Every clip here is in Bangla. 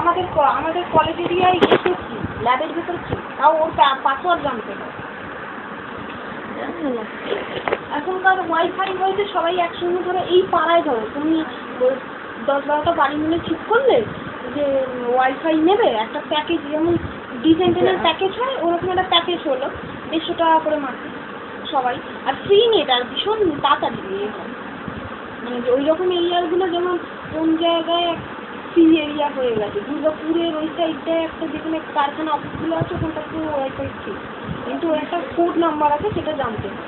আমাদের কলেজ এরিয়ায় এসে কি ল্যাবের ভেতর কি তাও ওর পাসওয়ার্ড জানতে হয়। এখনকার ওয়াইফাই হয়েছে সবাই একসঙ্গে ধরো এই পাড়ায় ধরো তুমি 10-12টা বাড়ি মিলে ঠিক করলে যে ওয়াইফাই নেবে একটা প্যাকেজ যেমন ডিসেন্টেনের প্যাকেজ হয় ওরকম একটা প্যাকেজ হলো 150 টাকা করে মাসে সবাই আর ফ্রি নেট আর ভীষণ তাড়াতাড়ি ইয়ে হয় মানে ওই রকম এরিয়াগুলো যেমন কোন জায়গায় ফ্রি এরিয়া হয়ে গেছে দুর্গাপুরের ওই সাইডটায় একটা যেখানে কারখানা অফিসগুলো আছে ওখানটা পুরো ওয়াইফাই ফ্রি কিন্তু ওর একটা কোড নাম্বার আছে সেটা জানতে হয়।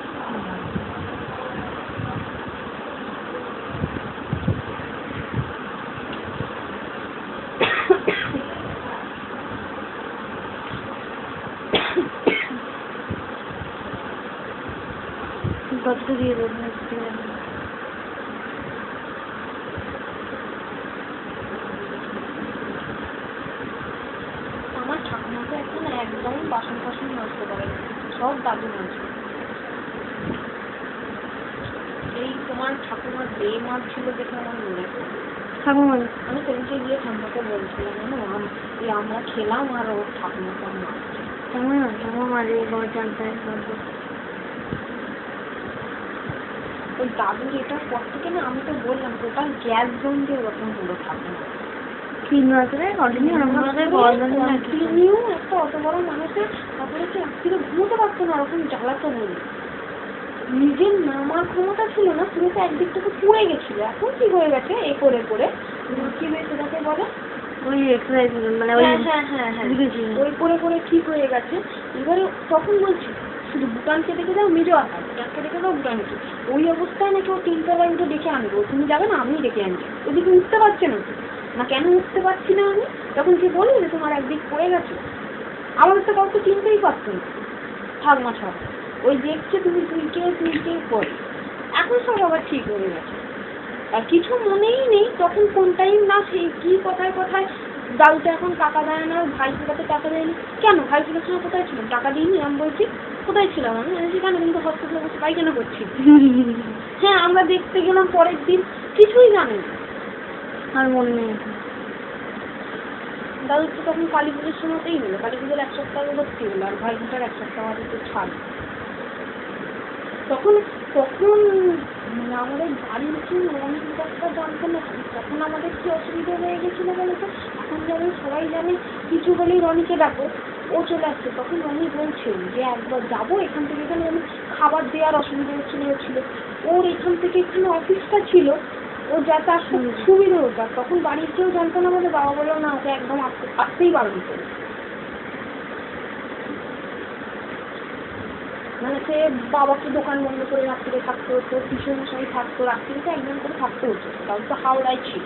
কত দিয়ে দেবেন আমার ঠাকুমাকে এখন একদম বাসন মাজতে পারে না সব দাদু মাজবে। এই তোমার ঠাকুমার বিয়ে মাছ ছিল দেখে আমার মনে আছে ঠাকুমা আমি সেদিনকে গিয়ে ঠাকুমাকে বলছিলাম আমরা খেলাম আর ওর ঠাকুমাকে ঠাকুমা মাঝে ঘর জানতে ওই দাদুর এটার পর থেকে না আমি তো বললাম টোটাল গ্যাস জোন দিয়ে ওরকম হলো ঠাকুমা কন্টিনিউ একটা অত বড় মানুষের তারপরে কি রাত্রিরে ঘুমোতে পারতো না ওরকম জ্বালাতো বলে নিজের নামার ক্ষমতা ছিল না পুরোটা একদিক থেকে পুড়ে গেছিল এখন কি হয়ে গেছে এ করে করে কি হয়েছে তাকে বলে ওই এক্সারসাইজ মানে ওই ওই করে করে ঠিক হয়ে গেছে এবারে তখন বলছি শুধু বুটানকে দেখে যাও মেজো আসার বুটানকে দেখে যাও বুটানকে ওই অবস্থায় নাকি ও 3 উঠে ডেকে আনবো তুমি যাবে না আমি ডেকে আনছি ওদিকে উঠতে পারছে না না কেন উঠতে পারছি না আমি তখন কি বলি যে তোমার একদিক পড়ে গেছে আমাদের তো কাউকে চিনতেই পারতো না ঠাকমা ছাড়া ওই দেখছে তুমি তুই কে পড়ে এখন সব আবার ঠিক হয়ে গেছে আর কিছু মনেই নেই তখন কোন টাইম না সেই কি কথায় দাদুটা এখন টাকা দেয় না ভাই ফেরাতে টাকা দেয়নি কেন ভাই ফেরার সময় কোথায় ছিলাম টাকা দিইনি আমি বলছি কোথায় ছিলাম আমি কেন কিন্তু হসপিটালে বসে পায়খানা করছি হ্যাঁ আমরা দেখতে গেলাম পরের দিন কিছুই জানে না আর মনে নেই দাদুর তো তখন কালী পুজোর সময়তেই হলো কালী পুজোর 1 সপ্তাহ ভর্তি হলো আর ভাই ফোটার 1 সপ্তাহ আগে তো ছাড় তখন মানে আমাদের বাড়ির কি অনেক কথা জানতো না তখন আমাদের কি অসুবিধা হয়ে গেছিলো বলতো এখন যেমন সবাই জানে কিছু হলেই রনিকে ডাকো ও চলে আসছে তখন রনি বলছে যে একবার যাবো এখান থেকে এখানে আমি খাবার দেওয়ার অসুবিধা হচ্ছিল ওর এখান থেকে এখানে অফিসটা ছিল ও যাতে আসতে সুবিধা হতো তখন বাড়ির কেউ জানতো না বলে বাবা বললো না ওকে একদম আসতেই পারবি তো মানে সে বাবাকে দোকান বন্ধ করে রাত্রিরে থাকতে হতো পিছনে সবাই থাকতো রাত্রিতে একজন করে থাকতে হতো তাও তো হাওড়ায় ছিল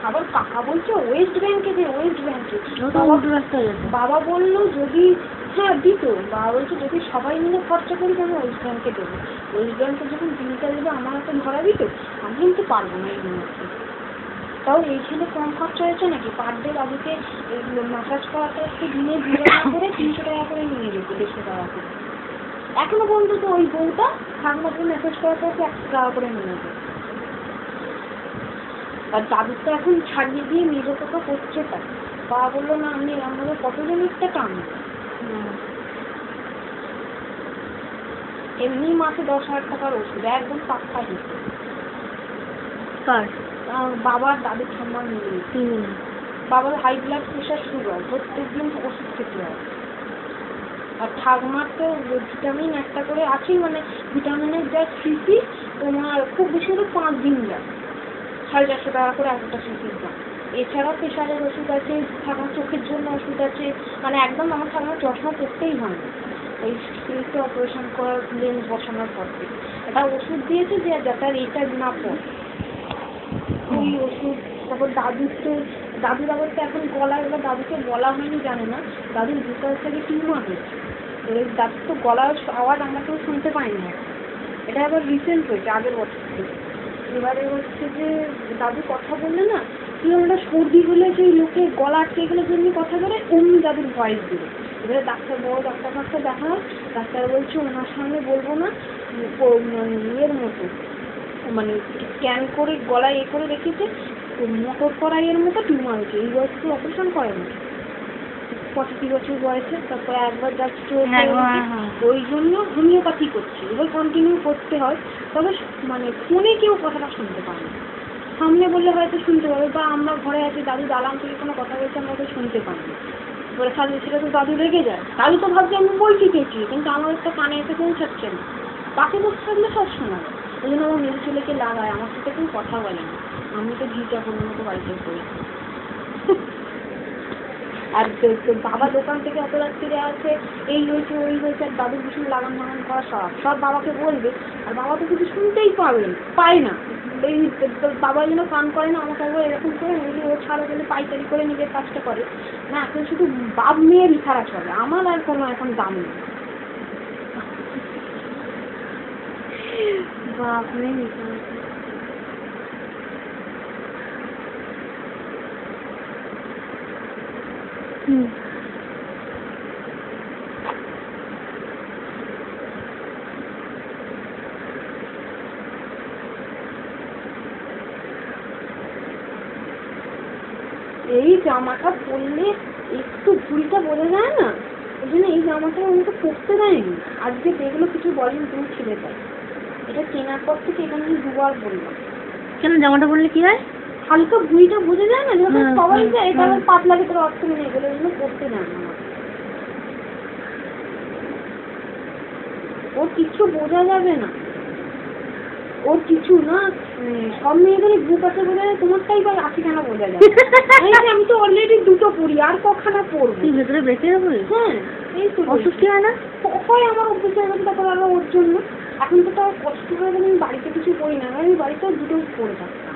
আবার কাকা বলছে ওয়েস্ট ব্যাংকে বাবা বললো যদি হ্যাঁ দিত বাবা বলছে যদি সবাই মিলে খরচা করি আমি ওয়েস্ট ব্যাংকে দেবো ওয়েস্ট ব্যাংকে যখন বিলটা দেবে আমার হাতে ধরা দিত আমি কিন্তু পারবো না এই মুহূর্তে তাও এই ছেলে কম খরচা হয়েছে নাকি পার ডে বাবুকে ম্যাসাজ করাতে একটু দিনে 2 টাকা করে 300 টাকা করে নিয়ে যেত 150 টাকা করে এখনো পর্যন্ত ওই বউটা ঠাকুমাকে ম্যাসাজ করাতে 100 টাকা করে নিয়ে যেত আর দাদুর তো এখন ছাড়িয়ে দিয়ে মেজো কথা করছে তাই বাবা বললো না আমি আমাদের কতজনের টাকা আনবো এমনি মাসে 10,000 টাকার ওষুধ একদম টাকা দিচ্ছে কার বাবার দাদুর ঠাম্মার মিলিয়ে বাবার হাই ব্লাড প্রেশার সুগার প্রত্যেকদিন ওষুধ খেতে হয় আর ঠাকুমার তো ভিটামিন একটা করে আছেই মানে ভিটামিনের যা সিসি তোমার খুব বেশি হলে 5 দিন যায় 450 টাকা করে একটা সিসির দাম এছাড়াও প্রেশারের ওষুধ আছে ঠাকুমার চোখের জন্য ওষুধ আছে মানে একদম আমার ঠাকুমার চশমা পড়তেই হয় না ওই স্ক্রিনকে অপারেশন করার লেন্স বসানোর পর থেকে একটা ওষুধ দিয়েছে যে যাতে এইটা না পড়ে ওই ওষুধ তারপর দাদুর আবার তো এখন গলায় এবার দাদুকে বলা হয়নি জানে না দাদুর ভিতর থেকে টিউমার হয়েছে ওই দাদুর তো গলার আওয়াজ আমরা কেউ শুনতে পাই না এটা আবার রিসেন্ট হয়েছে আগের বছর থেকে এবারে হচ্ছে যে দাদু কথা বললে না কি আমরা সর্দি হলে যে লোকে গলা আটকে গেলে যেমনি কথা বলে অমনি দাদুর ভয়েস দিল এবারে বড় ডাক্তার দেখা ডাক্তার বলছে ওনার সামনে বলবো না মানে ইয়ের মতো, মানে স্ক্যান করে গলায় করে রেখেছে, মোটর কড়াইয়ের মতো টিউমার হয়েছে। এই বয়সে অপারেশন করে না, 85 বছর বয়সে। তারপরে একবার যাচ্ছে, ওই জন্য হোমিওপ্যাথি করছে, এবার কন্টিনিউ করতে হয়। তবে মানে ফোনে কেউ কথাটা শুনতে পায় না, সামনে বললে হয়তো শুনতে পাবে, বা আমরা ঘরে আছি, দাদু দালান থেকে কোনো কথা বলছে, আমরা তো শুনতে পাই না। এবারে সাথে সেটা তো দাদু রেগে যায়, দাদু তো ভাবছে আমি বলছি কেছি, কিন্তু আমার একটা কানে এসে পৌঁছাচ্ছে না। পাশে বসে থাকলে সব শোনা যায়, ওই জন্য আমার মেয়ে ছেলেকে লাগায়, আমার সাথে কেউ কথা বলে না, আমি তো ঘিটা কোনো মতো বাড়িতে করি। আর বাবা দোকান থেকে এত রাত্রিরে আছে, এই হয়েছে ওই হয়েছে, আর দাদুর ভীষণ লাগান লাগান করা সব বাবাকে বলবে, আর বাবা তো কিছু শুনতেই পায় না। এই বাবা যেন কান করে না, আমাকে একবার এরকম করে নিজে ও ছাড়া গেলে পাইকারি করে নিজের কাজটা করে না। এখন শুধু বাপ মেয়েরই ছাড়া চলে, আমার আর কোনো এখন দাম নেই। বাপ মেয়ে এই জামাটা পরলে একটু ভুঁড়িটা বোঝা যায় না, ওই জন্য এই জামাটা আমাকে পরতে দেয়নি। আজকে দেখলো কিছু বলেনি, তুমি ছেড়ে দেয়। এটা কেনার পর থেকে এখানে আমি দুবার বললাম। কেন জামাটা পরলে কি হয়? হালকা ভুঁড়িটা বোঝা যায় না, যখন সবাই যায় এটা আমার পাতলা ভেতরে অর্থ নেই বলে, ওই জন্য পরতে দেয় না। ওর কিছু বোঝা যাবে না, ওর কিছু না, সব মেয়েদেরই গ্রুপ আছে বোঝা যায়, তোমারটাই বা আছে কেন বোঝা যায়? আমি তো অলরেডি দুটো পড়ি, আর কখানা পড়বো? ভেতরে বেঁচে যাবো। হ্যাঁ, এই তো অসুস্থ হয় না হয় আমার অভ্যেস হয়ে গেছে, তারপর আবার ওর জন্য এখন তো তাও কষ্ট হয়ে গেলে আমি বাড়িতে কিছু পড়ি না, আমি বাড়িতেও দুটো পড়ে থাকতাম।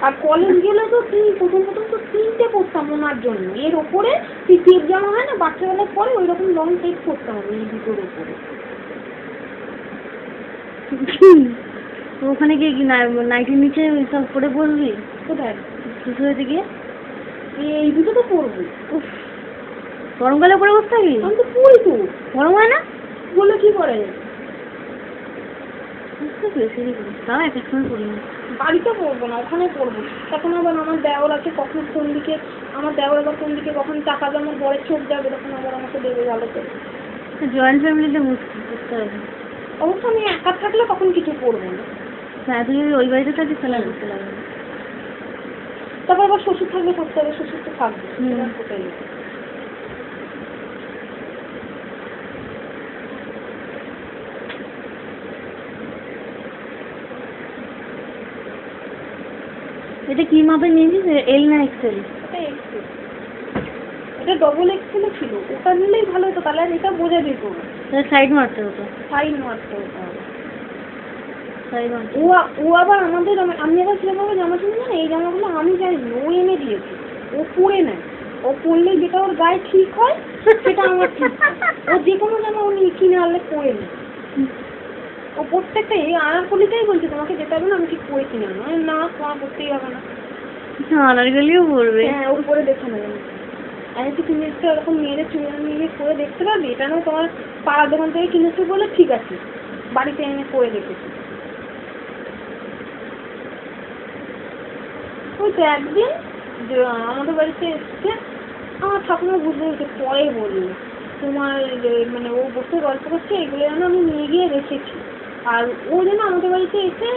আর কলেজ গেলে তো প্রথম তো 3টে পড়তাম ওনার জন্য, এর ওপরে চেক জামা হয় না বাচ্চাবেলায় পরে, ওই রকম লং চেক পড়তাম আমি এই দুটোর ওপরে। ওখানে গিয়ে কি নাইটির নিচে সব পরে বলবি? কোথায়? শ্বশুরেতে গিয়ে এই দুটো তো পড়বো। গরমকালে পরে বসতে থাকবি? আমি তো পড়ি তো। গরম হয় না বলে কি করে? তাও এক এক সময় পড়ি না। বাড়িতে পড়বো না, ওখানে পড়বো। তখন আবার আমার দেওর আছে, কখন কোন দিকে আমার দেওর আবার কোন দিকে কখন টাকা আমার বরের চোখ যাবে, তখন আবার আমাকে দেবে ভালোতে। জয়েন্ট ফ্যামিলিতে মুশকিল করতে হবে। অবশ্য আমি একা থাকলে তখন কিছু করবো না। হ্যাঁ, তুই ওই বাড়িতে থাকিস তাহলে করতে লাগবে। তারপর আবার শ্বশুর থাকলে করতে হবে, শ্বশুর তো থাকবে, কোথায় যাবে? এটা কি মাপে নিয়েছিস, এল না এক্সেল? এটা ডবল এক্সেল ছিল, ওটা নিলেই ভালো হতো, তাহলে আর এটা বোঝা যেত না। সাইড মারতে হতো, সাইড মারতে হতো। সাইড ও আবার আমাদের, আমি আবার যেভাবে জামা কিনি না, এই জামাগুলো আমি জানি ও এনে দিয়েছে, ও পরে নেয়, ও পরলেই যেটা ওর গায়ে ঠিক হয় সেটা আমার ঠিক। ও যে কোনো জামা ও কিনে আনলে পরে নেয়। ও প্রত্যেকটা এই আনারকলিটাই বলছে তোমাকে যেতে হবে না, আমি ঠিক পরে কিনে আনো, না তোমার করতেই হবে না। আনারকলিও পরবে? হ্যাঁ, ও পরে দেখে নেবে। আমি তো তুমি একটা এরকম মেয়েদের চুড়ি নিয়ে করে দেখতে পারবে, এটা না তোমার পাড়ার দোকান থেকে কিনেছে বলে ঠিক আছে, বাড়িতে এনে করে দেখেছি। ওই তো একদিন আমাদের বাড়িতে এসছে, আমার ঠাকুমা বুঝতে পেরেছে, পরে বলল তোমার মানে ও বসে গল্প করছে, এগুলো যেন আমি নিয়ে গিয়ে রেখেছি। আর ও যেন আমাদের বাড়িতে এসে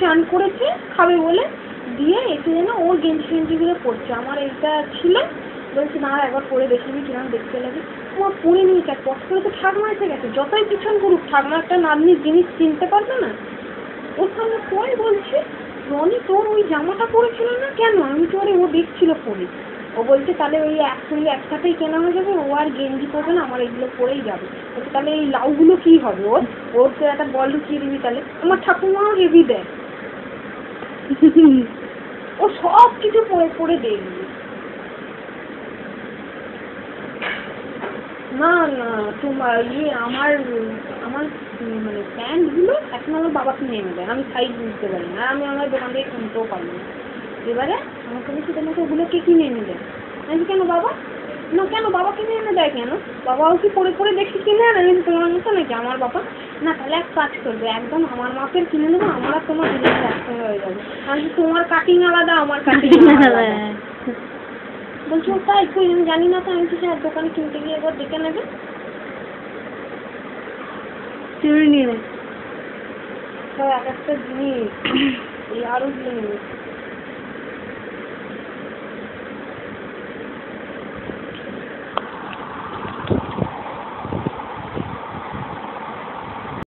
চান করেছে খাবে বলে, দিয়ে এসে যেন ওর গেঞ্জি ফেঞ্জিগুলো পরছে, আমার এইটা ছিল, বলছে না একবার পরে দেখিনি কিরম দেখতে লাগে। তোমার পরে নিয়েছে, আর কষ্ট করে তো ঠাকুমা এসে গেছে, যতই পিছন করুক ঠাকুমা একটা নাতনির জিনিস চিনতে পারবে না। ওর সামনে পরে বলছে রনি তোর ওই জামাটা পরেছিল না কেন? আমি তো ও দেখছিল পরে। ও বলছে তাহলে ওই একসঙ্গে একসাথেই কেনা হয়ে যাবে, ও আর গেঞ্জি পরবে না, আমার এগুলো পরেই যাবে। বলছে তাহলে এই লাউগুলো কি হবে? ওর তো একটা বল লুকিয়ে দিবি তাহলে। আমার ঠাকুমাও হেভি দেয়, ও সব কিছু পরে পরে দেখবি। না না তোমার আমার মানে প্যান্টগুলো এখন আমার বাবা কিনে এনে দেয়, আমি সাইজ বুঝতে পারি না, আর আমি আমার দোকান থেকে কিনতেও পারি না। এবারে আমাকে বলছি তোমাকে ওগুলো কে কিনে এনে দেয়? আমি কেন বাবা? না কেন বাবা কিনে এনে দেয় কেন? বাবাও কি পরে পরে দেখি কিনে আনে নাকি তোমার মতো নাকি আমার বাবা? না তাহলে এক কাজ করবে, একদম আমার মাপের কিনে নেবো, আমার আর তোমার দুজনের একসঙ্গে হয়ে যাবে। তাহলে তোমার কাটিং আলাদা, আমার কাটিং আলাদা। বলছি ও তাই কই আমি জানি না তো, আমি কি স্যার দোকানে কিনতে গিয়ে একবার দেখে নেবে। চুরি নিয়ে নে। এক একটা জিনিস এই আরো জিনিস